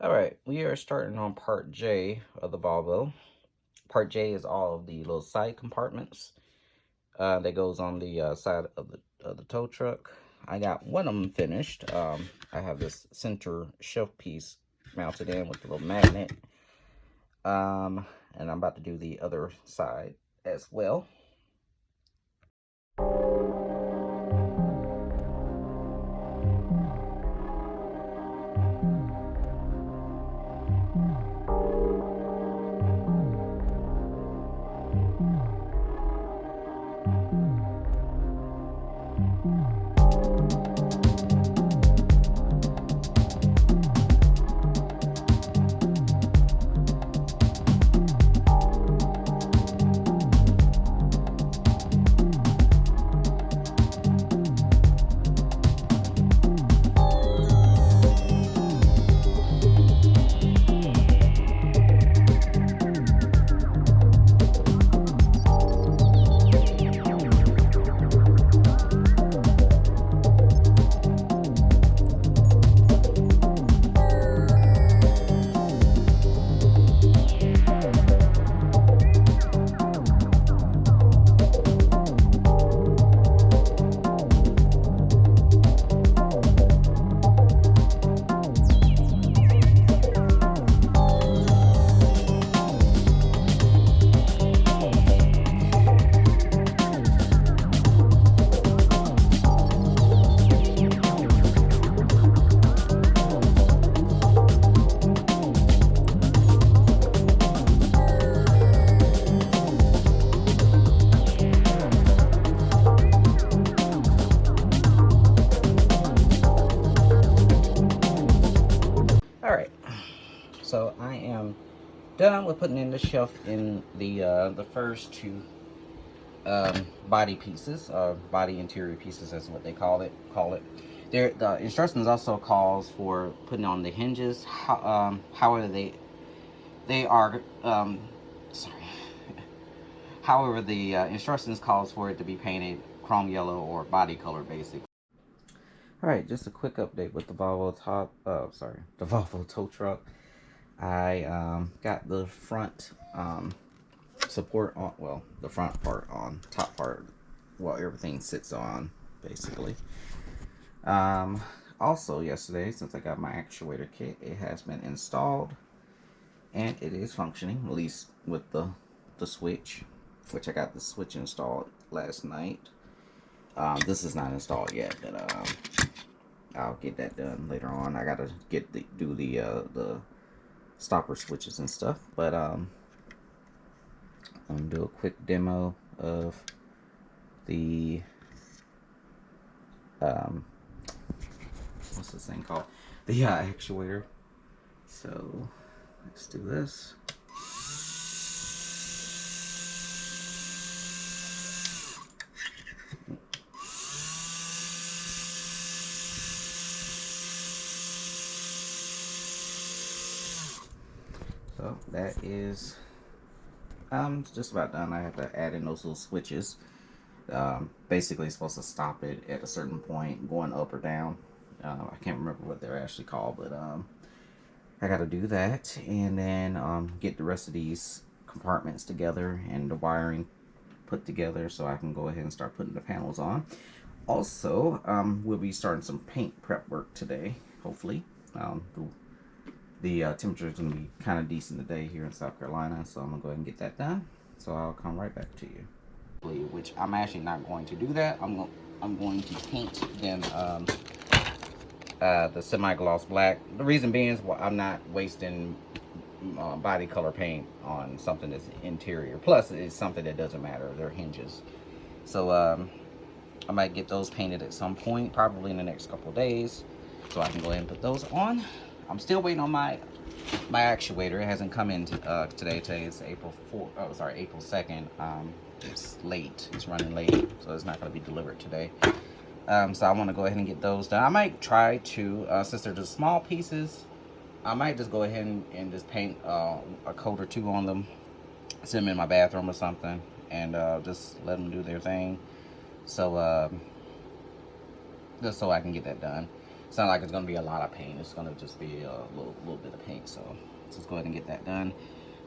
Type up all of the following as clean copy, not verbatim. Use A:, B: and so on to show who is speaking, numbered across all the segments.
A: All right, we are starting on part J of the Volvo. Part J is all of the little side compartments that goes on the side of the tow truck. I got one of them finished. I have this center shelf piece mounted in with a little magnet. And I'm about to do the other side as well. All right, so I am done with putting in the shelf in the first two body pieces, body interior pieces, that's what they call it. The instructions also calls for putting on the hinges. However, they are sorry. However, the instructions calls for it to be painted chrome yellow or body color, basically. All right, just a quick update with the Volvo the Volvo tow truck. I got the front support on, well, the front part on, top part, well, everything sits on, basically. Also yesterday, since I got my actuator kit, it has been installed, and it is functioning, at least with the switch, which I got the switch installed last night. This is not installed yet, but I'll get that done later on. I gotta do the stopper switches and stuff, but I'm gonna do a quick demo of the what's this thing called, the actuator. So let's do this. So that is just about done. I have to add in those little switches. Basically it's supposed to stop it at a certain point going up or down. I can't remember what they're actually called, but I got to do that, and then get the rest of these compartments together and the wiring put together so I can go ahead and start putting the panels on. Also, we'll be starting some paint prep work today, hopefully. The temperature is going to be kind of decent today here in South Carolina, so I'm going to go ahead and get that done. So I'll come right back to you. Which I'm actually not going to do that. I'm going to paint them the semi-gloss black. The reason being is, well, I'm not wasting body color paint on something that's interior. Plus, it's something that doesn't matter. They're hinges. So I might get those painted at some point, probably in the next couple of days, so I can go ahead and put those on. I'm still waiting on my actuator. It hasn't come in today. Today is April 2nd. It's late. It's running late, so it's not going to be delivered today. So I want to go ahead and get those done. I might try to, since they're just small pieces, I might just go ahead and just paint a coat or two on them, sit them in my bathroom or something, and just let them do their thing. So just so I can get that done. It's not like it's going to be a lot of paint. It's going to just be a little bit of paint. point. So let's just go ahead and get that done.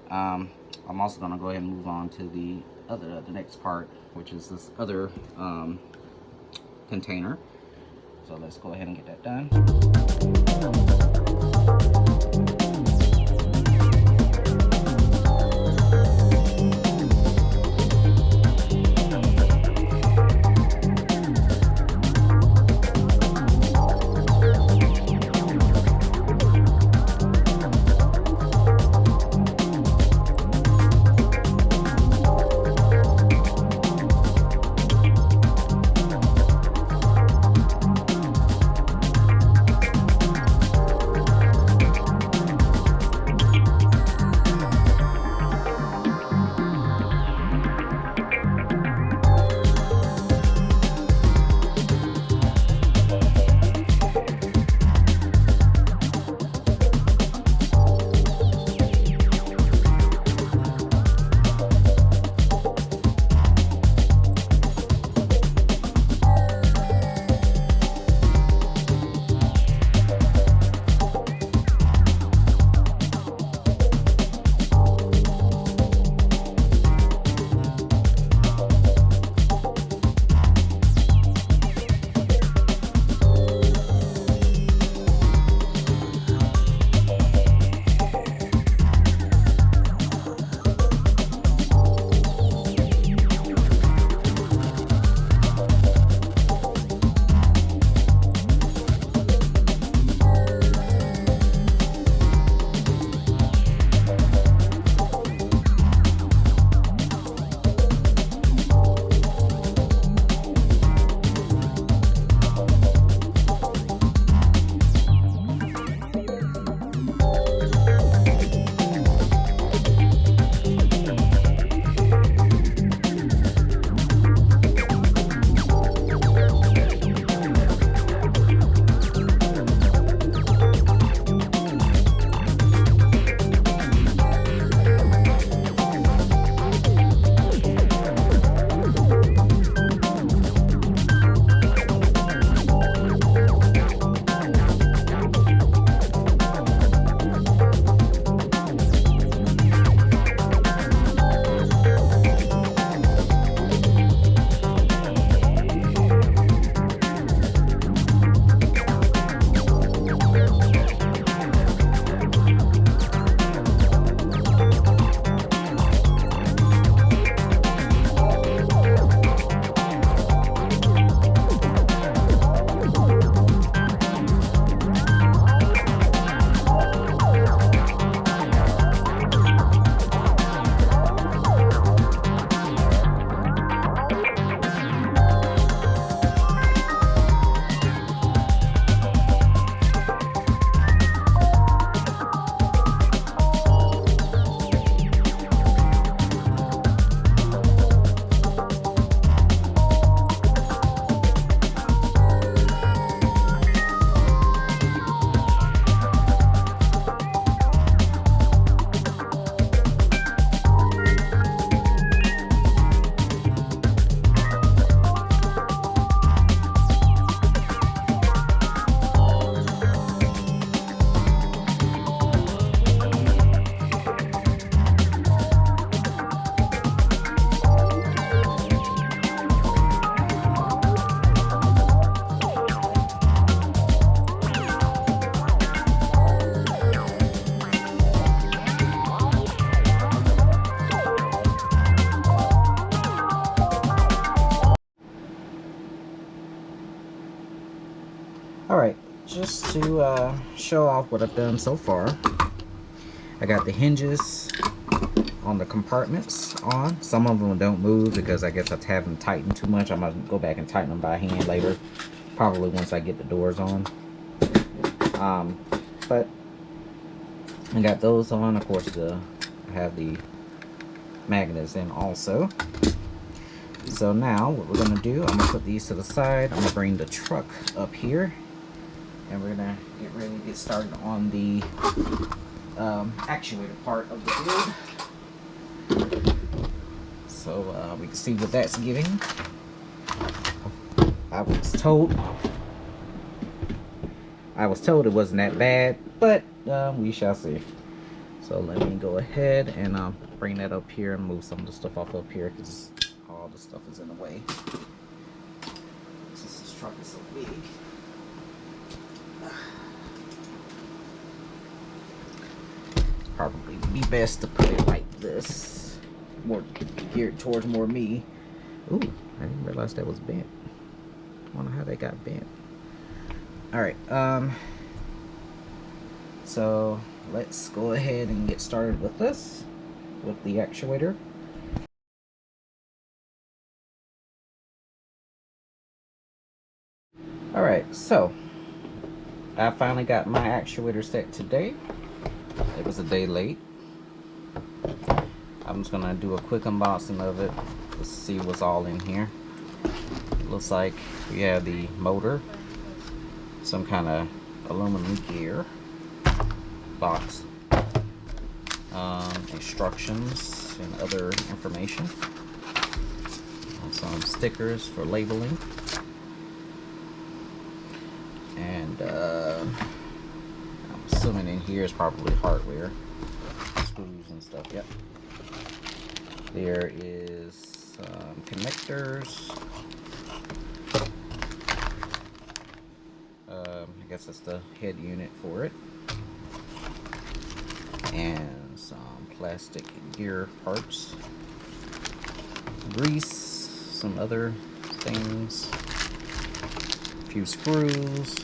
A: I'm also going to go ahead and move on to the next part, which is this other container. So let's go ahead and get that done. Alright, just to show off what I've done so far, I got the hinges on the compartments on. Some of them don't move because I guess I haven't tightened too much. I might go back and tighten them by hand later, probably once I get the doors on. But I got those on. Of course, I have the magnets in also. So now what we're going to do, I'm going to put these to the side. I'm going to bring the truck up here, and we're going to get ready to get started on the actuator part of the build. So we can see what that's giving. I was told it wasn't that bad, but we shall see. So let me go ahead and bring that up here and move some of the stuff off up here because all the stuff is in the way. Since this truck is so big. Probably be best to put it like this, more geared towards more me. Ooh, I didn't realize that was bent. I wonder how they got bent. All right, so let's go ahead and get started with this, with the actuator. All right, so I finally got my actuator set today. It was a day late. I'm just gonna do a quick unboxing of it. Let's see what's all in here. It looks like we have the motor, some kind of aluminum gear box, instructions and other information, and some stickers for labeling, and I'm assuming in here is probably hardware, screws and stuff. Yep. There is some connectors. I guess that's the head unit for it. And some plastic gear parts. Grease, some other things. A few screws.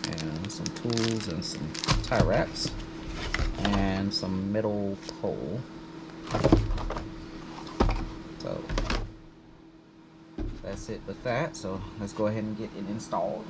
A: And some tools and some tie wraps. And some metal pole. So that's it with that. So let's go ahead and get it installed.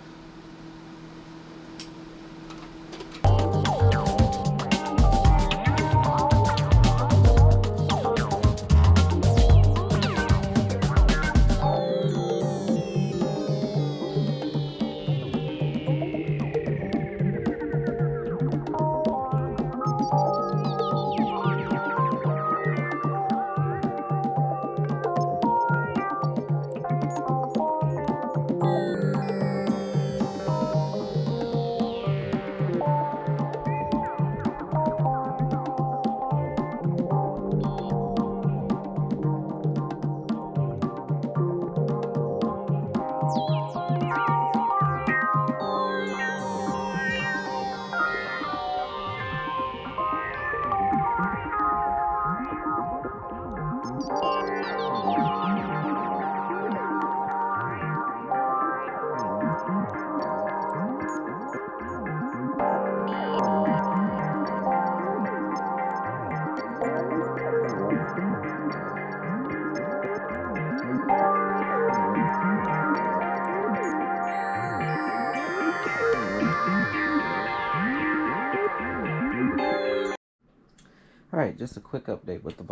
A: Alright, just a quick update with the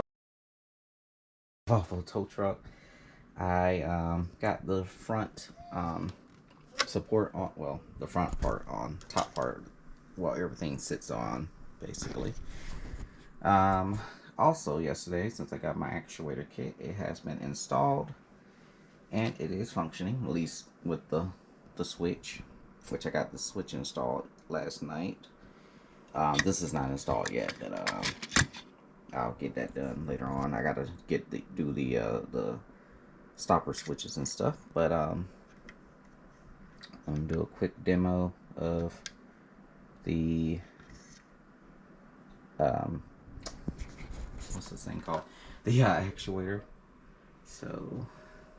A: Volvo tow truck. I got the front support on, well, the front part on, top part, well, everything sits on, basically. Also yesterday, since I got my actuator kit, it has been installed and it is functioning, at least with the switch, which I got the switch installed last night. This is not installed yet, but I'll get that done later on. I gotta do the stopper switches and stuff, but I'm gonna do a quick demo of the what's this thing called, the actuator. So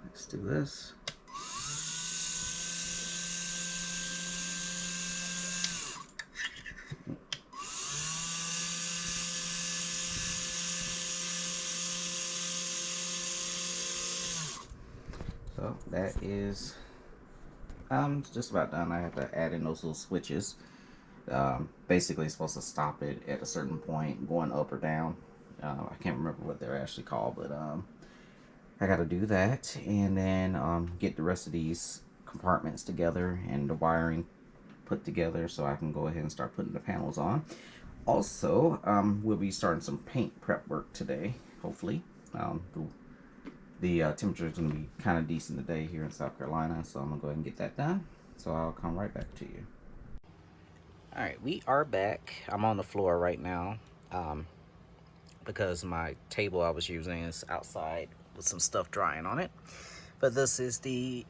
A: let's do this. So that is just about done. I have to add in those little switches. Basically, it's supposed to stop it at a certain point, going up or down. I can't remember what they're actually called, but I got to do that, and then get the rest of these compartments together and the wiring put together so I can go ahead and start putting the panels on. Also, we'll be starting some paint prep work today, hopefully. The temperature is going to be kind of decent today here in South Carolina, so I'm going to go ahead and get that done. So I'll come right back to you. All right, we are back. I'm on the floor right now because my table I was using is outside with some stuff drying on it. But this is the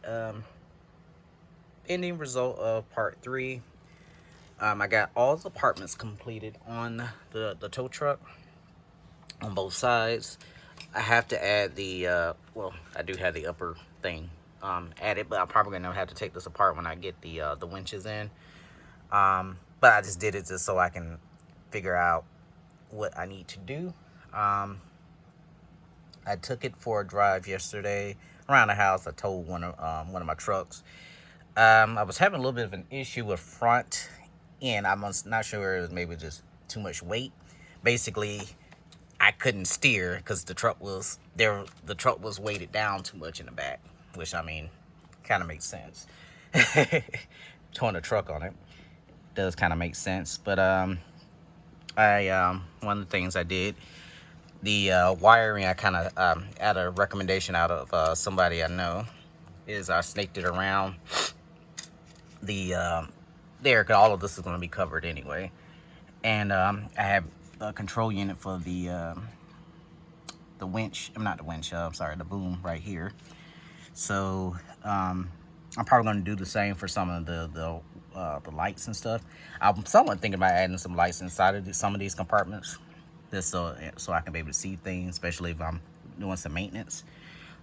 A: ending result of part 3. I got all the apartments completed on the tow truck on both sides. I have to add the, well, I do have the upper thing added, but I'm probably going to have to take this apart when I get the winches in. But I just did it just so I can figure out what I need to do. I took it for a drive yesterday around the house. I towed one of my trucks. I was having a little bit of an issue with front end. I'm not sure it was maybe just too much weight. Basically, I couldn't steer because the truck was there. The truck was weighted down too much in the back, which I mean, kind of makes sense. Towing a truck on it does kind of make sense. But one of the things I did, the wiring, I kind of had a recommendation out of somebody I know, is I snaked it around the there, cause all of this is going to be covered anyway. And I have a control unit for the winch. I'm not the winch. I'm sorry, the boom right here. So I'm probably going to do the same for some of the lights and stuff. I'm somewhat thinking about adding some lights inside of some of these compartments, just so I can be able to see things, especially if I'm doing some maintenance.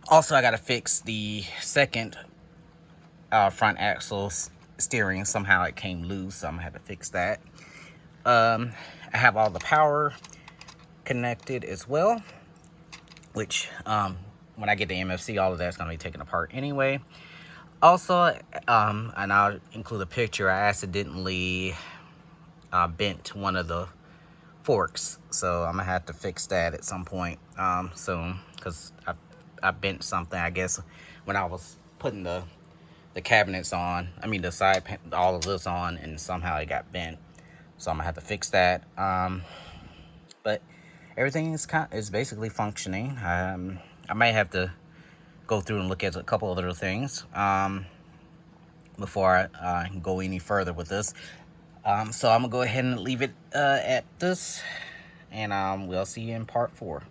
A: Also, I got to fix the second front axle steering. Somehow it came loose, so I'm gonna have to fix that. I have all the power connected as well, which when I get the MFC, all of that's gonna be taken apart anyway. Also, and I'll include a picture, I accidentally bent one of the forks, so I'm gonna have to fix that at some point soon, because I bent something, I guess, when I was putting the cabinets on, I mean the side, all of this on, and somehow it got bent, so I'm gonna have to fix that. But everything is basically functioning. I may have to go through and look at a couple other things before I go any further with this. So I'm gonna go ahead and leave it at this, and we'll see you in part 4.